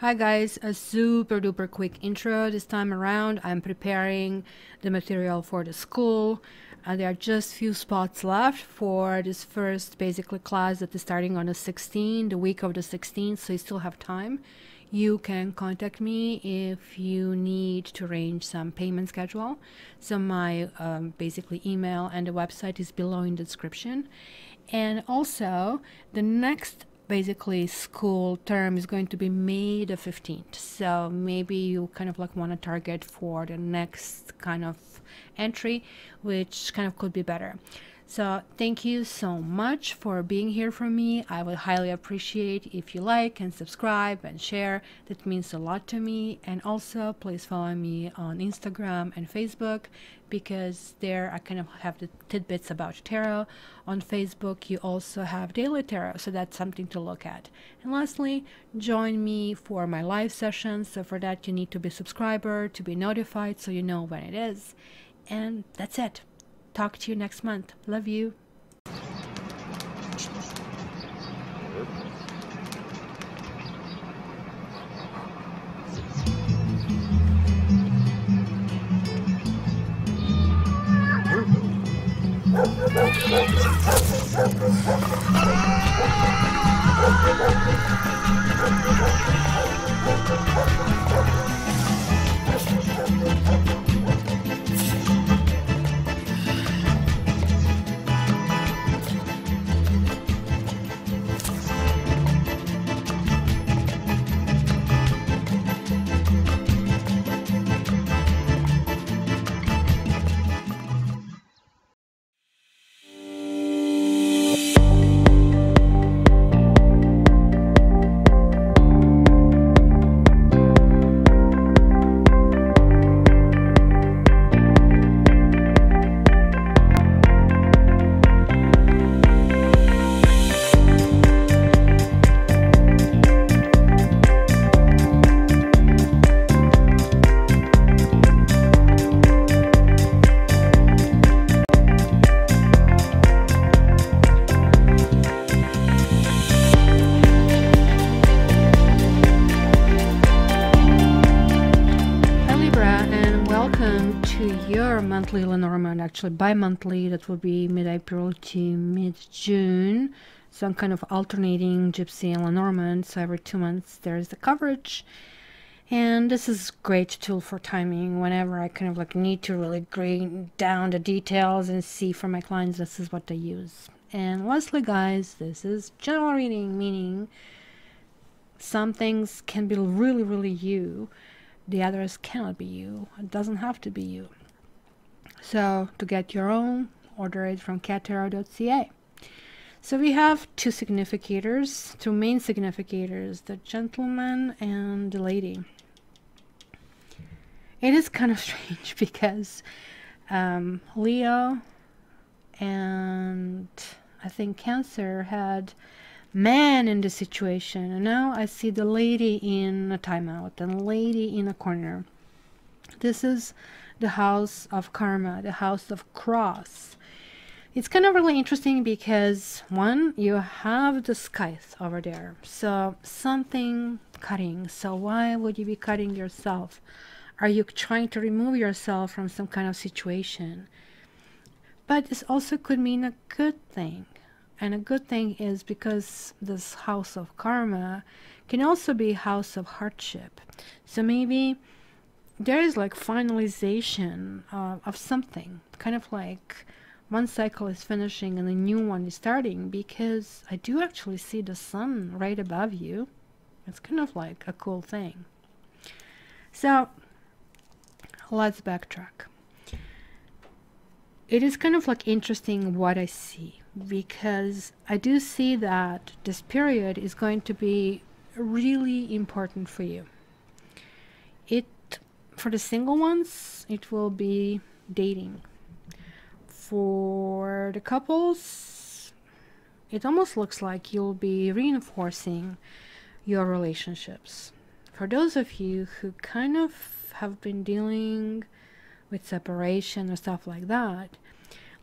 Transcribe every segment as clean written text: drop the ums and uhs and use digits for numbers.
Hi guys, a super duper quick intro this time around. I'm preparing the material for the school. There are just few spots left for this first basically class that is starting on the 16th, the week of the 16th, so you still have time. You can contact me if you need to arrange some payment schedule. So my basically email and the website is below in the description. And also the next basically school term is going to be May the 15th, so maybe you kind of like want to target for the next kind of entry, which kind of could be better. So thank you so much for being here for me. I would highly appreciate if you like and subscribe and share. That means a lot to me. And also please follow me on Instagram and Facebook, because there I kind of have the tidbits about tarot. On Facebook you also have daily tarot, so that's something to look at. And lastly, join me for my live sessions. So for that you need to be a subscriber to be notified so you know when it is. And that's it. Talk to you next month. Love you. Monthly Lenormand, actually bi-monthly. That will be mid-April to mid-June. So I'm kind of alternating Gypsy and Lenormand, so every 2 months there's the coverage. And this is a great tool for timing whenever I kind of like need to really grind down the details and see for my clients. This is what I use. And lastly guys, this is general reading, meaning some things can be really you, the others cannot be you. It doesn't have to be you. So to get your own, order it from cattarot.ca. So we have two significators, two main significators, the gentleman and the lady. It is kind of strange because Leo and I think Cancer had man in the situation, and now I see the lady in a timeout and a lady in a corner. This is the house of karma, the house of cross. It's kind of really interesting because one, you have the scythe over there, so something cutting. So why would you be cutting yourself? Are you trying to remove yourself from some kind of situation? But this also could mean a good thing, and a good thing is because this house of karma can also be house of hardship. So maybe there is like finalization of something, kind of like one cycle is finishing and a new one is starting, because I do actually see the sun right above you. It's kind of like a cool thing. So let's backtrack. It is kind of like interesting what I see, because I do see that this period is going to be really important for you. For the single ones, it will be dating. For the couples, it almost looks like you'll be reinforcing your relationships. For those of you who kind of have been dealing with separation or stuff like that,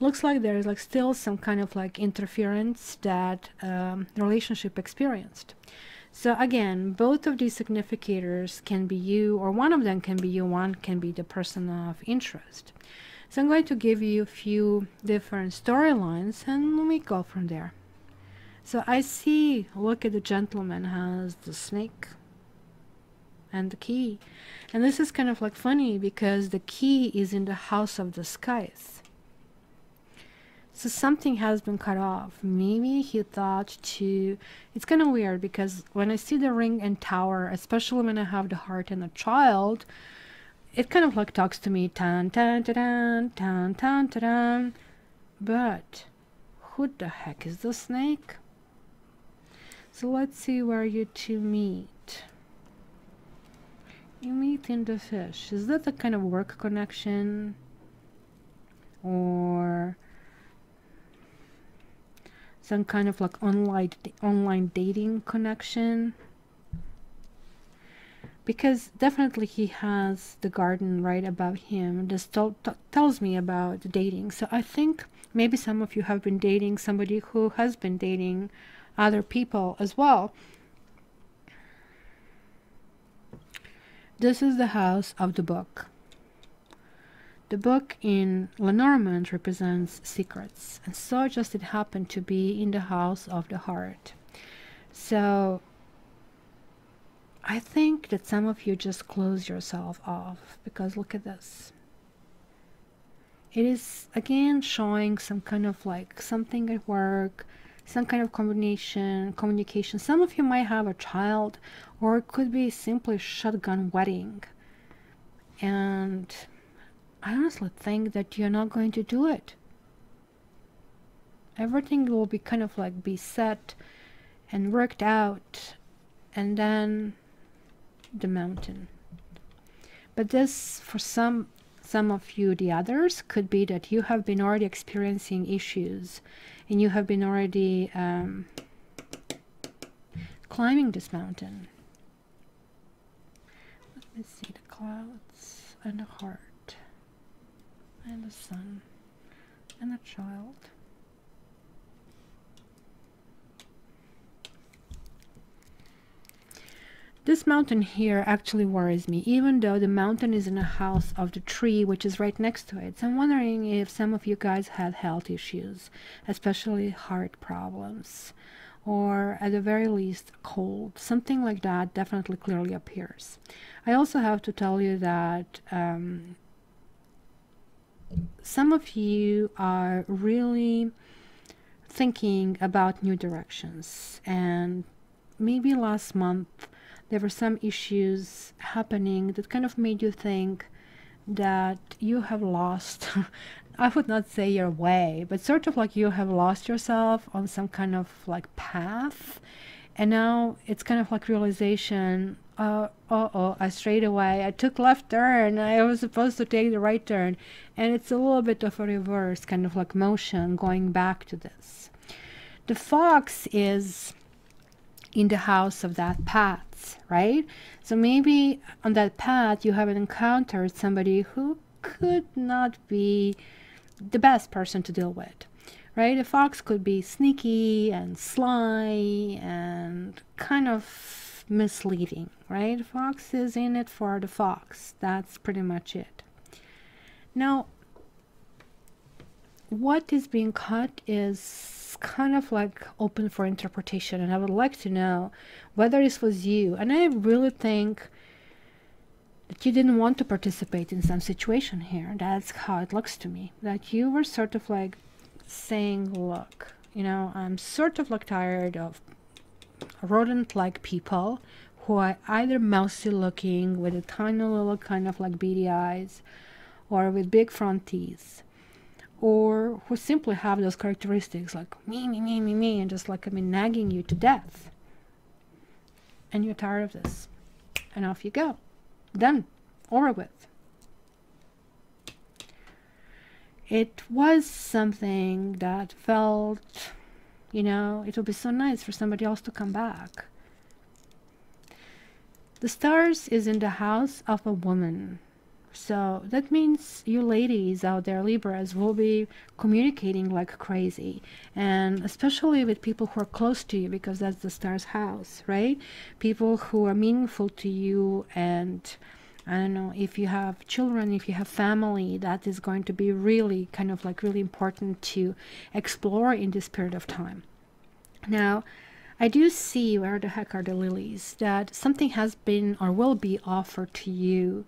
looks like there is like still some kind of like interference that the relationship experienced. So again, both of these significators can be you, or one of them can be you, one can be the person of interest. So I'm going to give you a few different storylines and let me go from there. So I see, look at the gentleman has the snake and the key. And this is kind of like funny because the key is in the house of the skies. So something has been cut off. Maybe he thought to, it's kind of weird because when I see the ring and tower, especially when I have the heart and the child, it kind of like talks to me, tan tan tan tan tan tan. But who the heck is the snake? So let's see where you two meet. You meet in the fish. Is that the kind of work connection? Or some kind of like online dating connection? Because definitely he has the garden right above him. This tells me about dating. So I think maybe some of you have been dating somebody who has been dating other people as well. This is the house of the book. The book in Lenormand represents secrets, and so just it happened to be in the house of the heart. So I think that some of you just close yourself off, because look at this. It is again showing some kind of like something at work, some kind of communication. Some of you might have a child, or it could be simply shotgun wedding. And I honestly think that you're not going to do it. Everything will be kind of like be set and worked out, and then the mountain. But this, for some of you, the others, could be that you have been already experiencing issues and you have been already climbing this mountain. Let me see the clouds and the heart and the sun and the child. This mountain here actually worries me, even though the mountain is in a house of the tree which is right next to it. So I'm wondering if some of you guys had health issues, especially heart problems, or at the very least cold. Something like that definitely clearly appears. I also have to tell you that some of you are really thinking about new directions, and maybe last month there were some issues happening that kind of made you think that you have lost, I would not say your way, but sort of like you have lost yourself on some kind of like path. And now it's kind of like realization, I strayed away. I took left turn. I was supposed to take the right turn. And it's a little bit of a reverse kind of like motion going back to this. The fox is in the house of that path, right? So maybe on that path you have encountered somebody who could not be the best person to deal with, right? A fox could be sneaky and sly and kind of misleading, right? The fox is in it for the fox. That's pretty much it. Now, what is being cut is kind of like open for interpretation, and I would like to know whether this was you. And I really think that you didn't want to participate in some situation here. That's how it looks to me, that you were sort of like saying, look, you know, I'm sort of like tired of rodent-like people who are either mousy looking with a tiny little kind of like beady eyes, or with big front teeth, or who simply have those characteristics like me, me, me, me, me, and just like, I mean, nagging you to death. And you're tired of this. And off you go. Done. Over with. It was something that felt, you know, it would be so nice for somebody else to come back. The stars is in the house of a woman. So that means you ladies out there, Libras, will be communicating like crazy. And especially with people who are close to you, because that's the star's house, right? People who are meaningful to you. And I don't know, if you have children, if you have family, that is going to be really kind of like really important to explore in this period of time. Now, I do see, where the heck are the lilies, that something has been or will be offered to you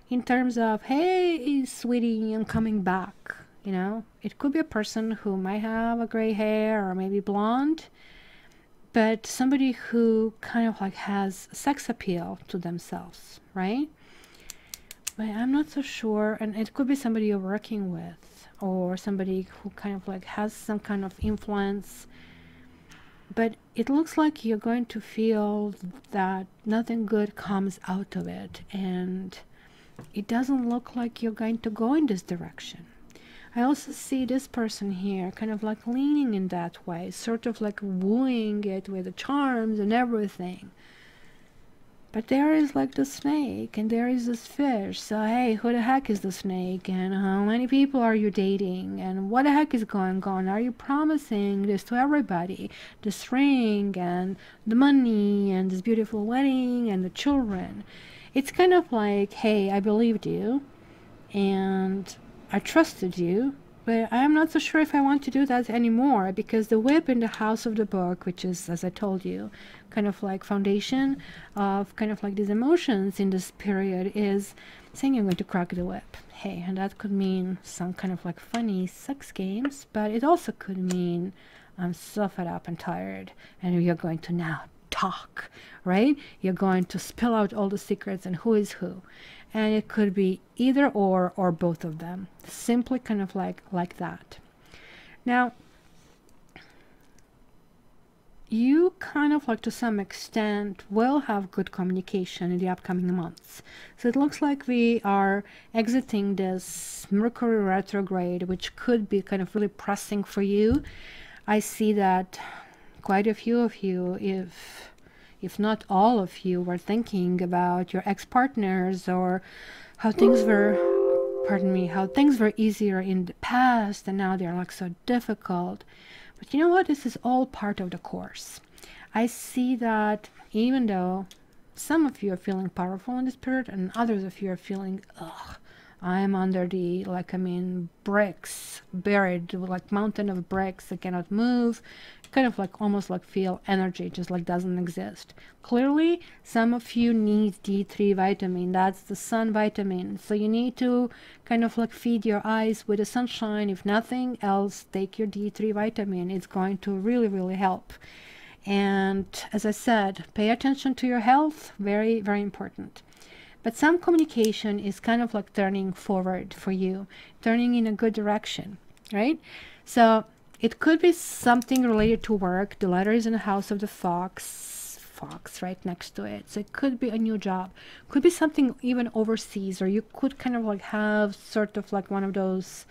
in terms of, hey, sweetie, I'm coming back. You know, it could be a person who might have a gray hair or maybe blonde, but somebody who kind of like has sex appeal to themselves, right? But I'm not so sure. And it could be somebody you're working with, or somebody who kind of like has some kind of influence. But it looks like you're going to feel that nothing good comes out of it. And it doesn't look like you're going to go in this direction. I also see this person here kind of like leaning in that way, sort of like wooing it with the charms and everything. But there is like the snake, and there is this fish. So hey, who the heck is the snake? And how many people are you dating? And what the heck is going on? Are you promising this to everybody? This ring and the money and this beautiful wedding and the children. It's kind of like, hey, I believed you and I trusted you, but I'm not so sure if I want to do that anymore, because the whip in the house of the book, which is, as I told you, kind of like foundation of kind of like these emotions in this period, is saying you're going to crack the whip. Hey, and that could mean some kind of like funny sex games, but it also could mean I'm so fed up and tired, and you're going to now talk, right? You're going to spill out all the secrets and who is who. And it could be either or both of them. Simply kind of like that. Now, you kind of like to some extent will have good communication in the upcoming months. So it looks like we are exiting this Mercury retrograde, which could be kind of really pressing for you. I see that quite a few of you, if not all of you, were thinking about your ex-partners, or how things were, pardon me, how things were easier in the past and now they're like so difficult. But you know what? This is all part of the course. I see that even though some of you are feeling powerful in this period, and others of you are feeling, ugh, I am under the, like, I mean, bricks, buried, like mountain of bricks that cannot move, kind of like almost like feel energy just like doesn't exist. Clearly, some of you need D3 vitamin. That's the sun vitamin. So you need to kind of like feed your eyes with the sunshine. If nothing else, take your D3 vitamin. It's going to really, really help. And as I said, pay attention to your health. Very, very important. But some communication is kind of like turning forward for you, turning in a good direction, right? So it could be something related to work. The letter is in the house of the fox right next to it. So it could be a new job, could be something even overseas, or you could kind of like have sort of like one of those,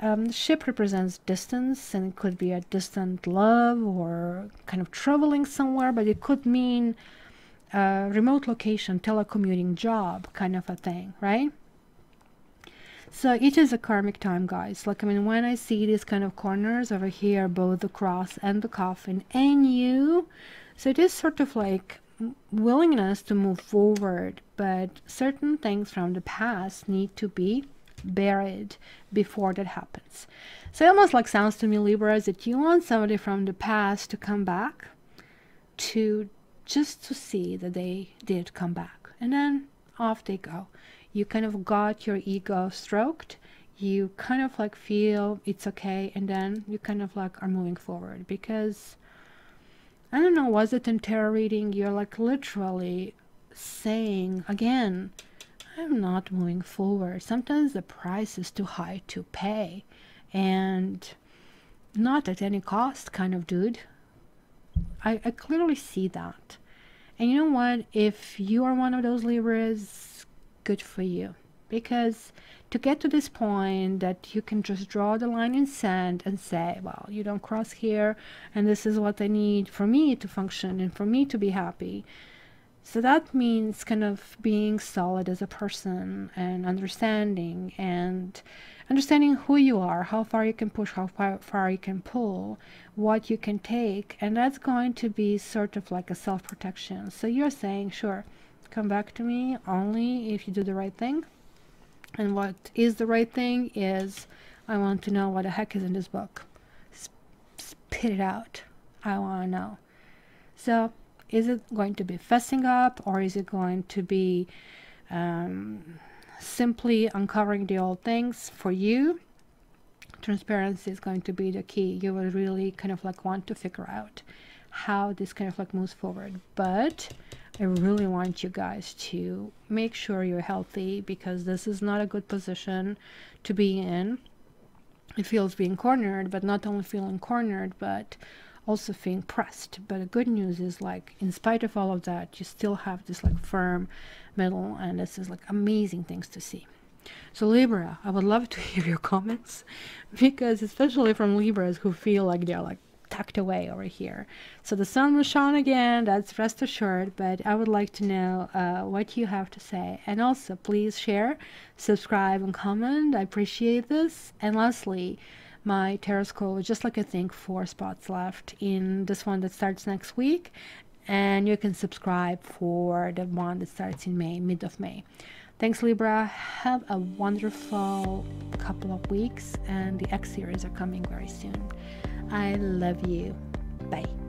the ship represents distance, and it could be a distant love or kind of traveling somewhere, but it could mean remote location, telecommuting job kind of a thing, right? So it is a karmic time, guys. Like, I mean, when I see these kind of corners over here, both the cross and the coffin and you, so it is sort of like willingness to move forward, but certain things from the past need to be buried before that happens. So it almost like sounds to me, Libras, that you want somebody from the past to come back, to just to see that they did come back, and then off they go. You kind of got your ego stroked, you kind of like feel it's okay, and then you kind of like are moving forward. Because I don't know, was it in tarot reading, you're like literally saying again, I'm not moving forward. Sometimes the price is too high to pay, and not at any cost kind of dude. I clearly see that. And you know what? If you are one of those Libras, good for you. Because to get to this point that you can just draw the line in sand and say, well, you don't cross here, and this is what I need for me to function and for me to be happy. So that means kind of being solid as a person and understanding who you are, how far you can push, how far you can pull, what you can take. And that's going to be sort of like a self-protection. So you're saying, sure, come back to me only if you do the right thing. And what is the right thing is, I want to know what the heck is in this book. Spit it out. I want to know. So is it going to be fessing up, or is it going to be simply uncovering the old things? For you, transparency is going to be the key. You will really kind of like want to figure out how this kind of like moves forward. But I really want you guys to make sure you're healthy, because this is not a good position to be in. It feels being cornered, but not only feeling cornered, but also feeling pressed. But the good news is, like, in spite of all of that, you still have this like firm middle, and this is like amazing things to see. So Libra, I would love to hear your comments, because especially from Libras who feel like they're like tucked away over here. So the sun will shine again, that's rest assured, but I would like to know what you have to say. And also please share, subscribe, and comment. I appreciate this. And lastly, my tarot school is just like, I think, 4 spots left in this one that starts next week, and you can subscribe for the one that starts in May, mid of May. Thanks, Libra. Have a wonderful couple of weeks, and the X series are coming very soon. I love you. Bye.